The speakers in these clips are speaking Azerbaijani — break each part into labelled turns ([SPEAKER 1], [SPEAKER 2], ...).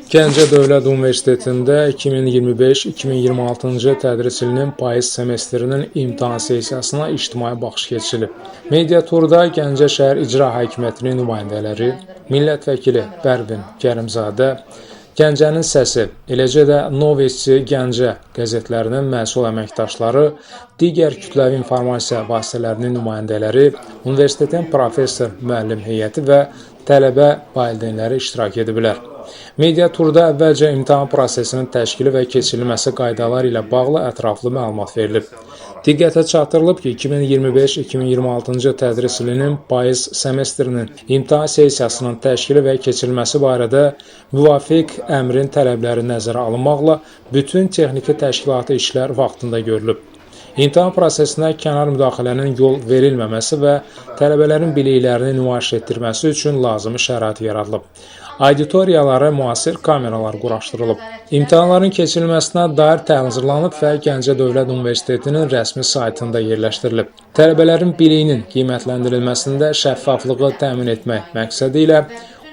[SPEAKER 1] Gəncə Dövlət Universitetində 2025-2026-cı tədris ilinin payız semestrinin imtahan sessiyasına ictimai baxış keçirilib. Media turda Gəncə şəhər İcra Hakimiyyətinin nümayəndələri, millət vəkili Pərvin Kərimzadə, Gəncənin Səsi, eləcə də Novesti Gəncə qəzetlərinin məsul əməkdaşları, digər kütləvi informasiya vasitələrinin nümayəndələri, universitetin professor, müəllim heyəti və tələbə valideynləri iştirak ediblər. Media turda əvvəlcə imtahan prosesinin təşkili və keçirilməsi qaydaları ilə bağlı ətraflı məlumat verilib. Diqqətə çatdırılıb ki, 2025-2026-cı tədris ilinin payız semestrinin imtahan sessiyasının təşkili və keçirilməsi barədə müvafiq əmrin tələbləri nəzərə alınmaqla bütün texniki təşkilati işlər vaxtında görülüb. İmtahan prosesinə kənar müdaxilənin yol verilməməsi və tələbələrin biliklərini nümayiş etdirməsi üçün lazımi şərait yaradılıb. Auditoriyalara müasir kameralar quraşdırılıb. İmtahanların keçirilməsinə dair təlim hazırlanıb və Gəncə Dövlət Universitetinin rəsmi saytında yerləşdirilib. Tələbələrin biliyinin qiymətləndirilməsində şəffaflığı təmin etmək məqsədi ilə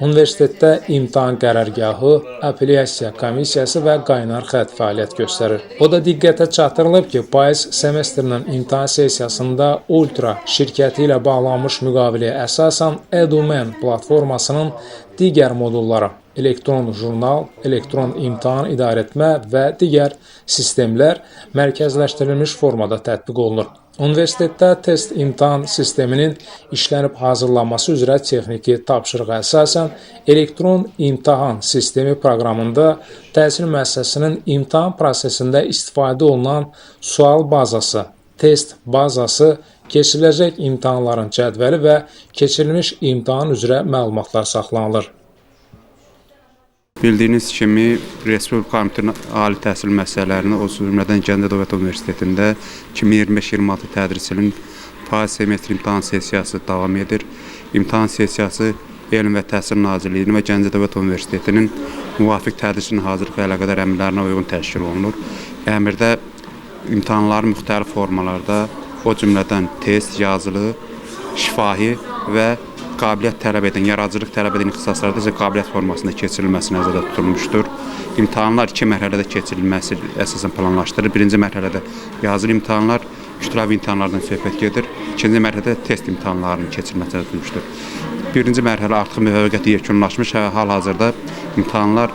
[SPEAKER 1] universitetdə imtahan qərargahı, apellyasiya komissiyası və qaynar xətt fəaliyyət göstərir. O da diqqətə çatdırılıb ki, payız semestrinin imtahan sessiyasında Ultra şirkəti ilə bağlanmış müqaviləyə əsasən EduMen platformasının digər modulları, elektron jurnal, elektron imtahan idarəetmə və digər sistemlər mərkəzləşdirilmiş formada tətbiq olunur. Universitetdə test imtahan sisteminin işlənib hazırlanması üzrə texniki tapşırığa əsasən elektron imtahan sistemi proqramında təhsil müəssisəsinin imtahan prosesində istifadə olunan sual bazası, test bazası, keçiriləcək imtahanların cədvəli və keçirilmiş imtahan üzrə məlumatlar saxlanılır.
[SPEAKER 2] Bildiyiniz kimi, Respublikamızın ali təhsil müəssisələrini, o cümlədən Gəncə Dövlət Universitetində 2025-26 tədris ilinin payız semestr imtahan sessiyası davam edir. İmtahan sessiyası Elm və Təhsil Nazirliyinin və Gəncə Dövlət Universitetinin müvafiq tədrisin hazırlıq və əlaqədar əmrlərinə uyğun təşkil olunur. Əmrdə imtahanların müxtəlif formalarda, o cümlədən test, yazılı, şifahi və qabiliyyət tələb edən, yaradıcılıq tələb edən ixtisaslarda isə qabiliyyət formasında keçirilməsi nəzərdə tutulmuşdur. İmtahanlar 2 mərhələdə keçirilməsi əsasən planlaşdırılır. Birinci mərhələdə yazılı imtahanlar, kütləvi imtahanlardan söhbət gedir. İkinci mərhələdə test imtahanlarının keçirilməsi nəzərdə tutulmuşdur. Birinci mərhələ artıq müvəffəqiyyətlə yekunlaşmış, hal-hazırda imtahanlar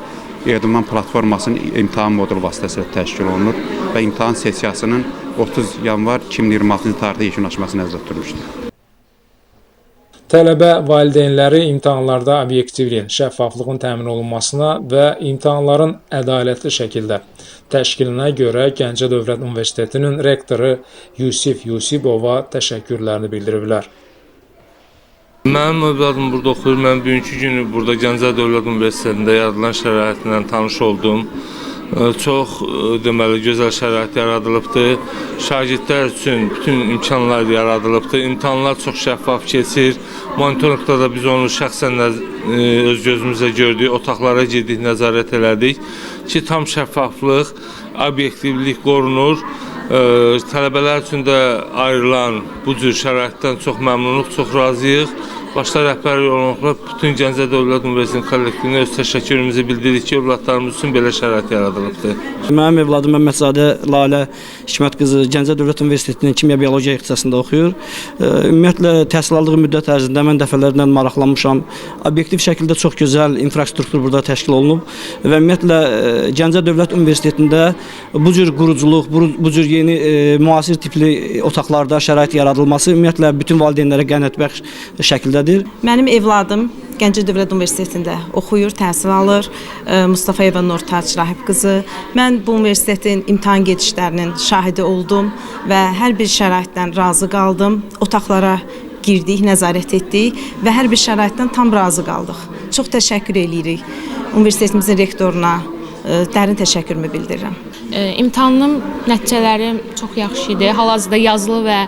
[SPEAKER 2] EduMen platformasının imtahan modulu vasitəsilə təşkil olunur və imtahan sessiyasının 30 yanvar 2026-cı tarixdə yekunlaşması nəzərdə tutulmuşdur.
[SPEAKER 1] Tələbə valideynləri imtahanlarda obyektivliyin, şəffaflığın təmin olunmasına və imtahanların ədalətli şəkildə təşkilinə görə Gəncə Dövlət Universitetinin rektoru Yusif Yusibova təşəkkürlərini bildiriblər.
[SPEAKER 3] Mənim övladım burada oxuyur. Mən bugünkü günü burada Gəncə Dövlət Universitetində yaradılan şəraitlə tanış oldum. Çox deməli gözəl şərait yaradılıbdır. Şagirdlər üçün bütün imkanlar yaradılıbdır. İmtahanlar çox şəffaf keçir. Monitorinqda da biz onu şəxsən öz gözümüzlə gördük. Otaqlara girdik, nəzarət elədik ki, tam şəffaflıq, obyektivlik qorunur. Tələbələr üçün də ayrılan bu cür şəraitdən çox məmnunluq, çox razıyıq. Başda rəhbərlik olmaqla bütün Gəncə Dövlət Universitetinin kollektivinə öz təşəkkürümüzü bildiririk ki, övladlarımız üçün belə şərait yaradılıbdır.
[SPEAKER 4] Mənim övladım Məmmədzadə Lalə Hikmət qızı Gəncə Dövlət Universitetinin kimya-biologiya ixtisasında oxuyur. Ümumiyyətlə, təhsil aldığı müddət ərzində mən dəfələrlə maraqlanmışam. Obyektiv şəkildə çox gözəl infrastruktur burada təşkil olunub və ümumiyyətlə, Gəncə Dövlət Universitetində bu cür quruculuq, bu cür yeni müasir tipli otaqlarda şərait yaradılması ümumiyyətlə bütün valideynlərə qənaətbəxş şəkildə
[SPEAKER 5] Mənim evladım Gəncə Dövlət Universitetində oxuyur, təhsil alır. Mustafayeva Nurtac Rahib qızı. Mən bu universitetin imtahan gedişlərinin şahidi oldum və hər bir şəraitdən razı qaldım. Otaqlara girdik, nəzarət etdik və hər bir şəraitdən tam razı qaldıq. Çox təşəkkür edirik universitetimizin rektoruna. Dərin təşəkkürümü bildirirəm.
[SPEAKER 6] İmtahanım nəticələri çox yaxşı idi. Hal-hazırda yazılı və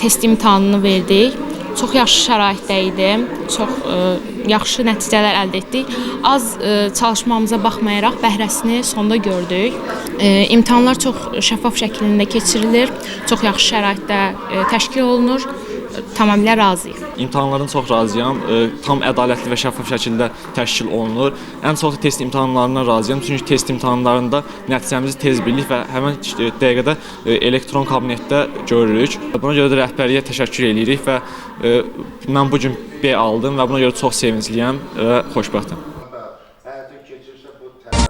[SPEAKER 6] test imtahanını verdik. Çox yaxşı şəraitdə idi, çox yaxşı nəticələr əldə etdik. Az çalışmamıza baxmayaraq bəhrəsini sonda gördük. İmtahanlar çox şəffaf şəklində keçirilir, çox yaxşı şəraitdə təşkil olunur. Tamamilə razıyıq.
[SPEAKER 7] İmtahanlardan çox razıyam. Tam ədalətli və şəffaf şəkildə təşkil olunur. Ən çox da test imtahanlarından razıyam. Çünki test imtahanlarında nəticəmizi tez bilirik və həmin dəqiqədə elektron kabinetdə görürük. Buna görə də rəhbərliyə təşəkkür edirik və mən bu gün B aldım və buna görə çox sevincliyəm və xoşbəxtəm.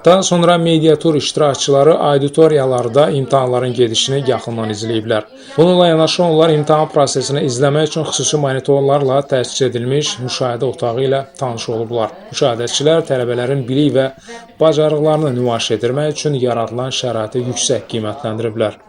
[SPEAKER 1] Daha sonra mediatur iştirakçıları auditoriyalarda imtahanların gedişini yaxından izləyiblər. Bununla yanaşı onlar imtahan prosesini izləmək üçün xüsusi monitorlarla təchiz edilmiş müşahidə otağı ilə tanış olublar. Müşahidəçilər tələbələrin bilik və bacarıqlarını nümayiş etdirmək üçün yaradılan şəraiti yüksək qiymətləndiriblər.